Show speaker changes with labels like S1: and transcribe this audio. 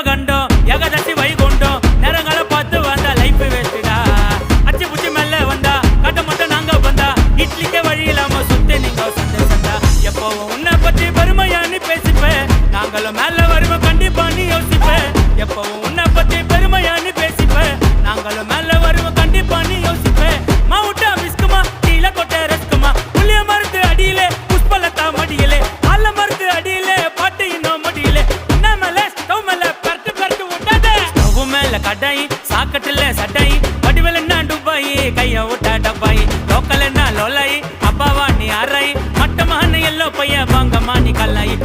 S1: கண்டம் ஏகதசி வைகுண்டம் நேரங்களை பார்த்து வந்தா லைஃப் வேஸ்டா அச்சு புச்சி மேல வந்தா கட்ட மட்டும் நாங்க வந்தா இட்லிக்கே வழி இல்லாம சுத்தி நீங்க சந்தா எப்பவும் உன்னை பத்தி பெருமையானு பேசிப்பேன் நாங்களும் மேல வருவோம் கண்டிப்பா நீ யோசிப்பேன் எப்பவும் உன்னை பத்தி பெருமையானு பேசிப்பேன் நாங்களும் மேல வருவோம் கண்டிப்பா நீ யோசிப்பேன் மாவுட்டா பிஸ்குமா கீழ கொட்ட ரஸ்குமா புளிய மருந்து அடியிலே புஷ்பலத்தா மடியிலே ஆல மருந்து அடியிலே பாட்டு இன்னும் மடியிலே உன்ன மேல ஸ்டவ் மேல பரட்டு பரட்டு விட்டாதே ஸ்டவ் மேல கடாயி சாக்கட்டுல சட்டாயி வடிவல் என்ன டுபாயி கைய விட்டா டப்பாயி லோக்கல் என்ன லோலாயி அப்பாவா நீ அறாயி மட்டமான எல்லோ பைய வாங்கம்மா நீ கல்லாயி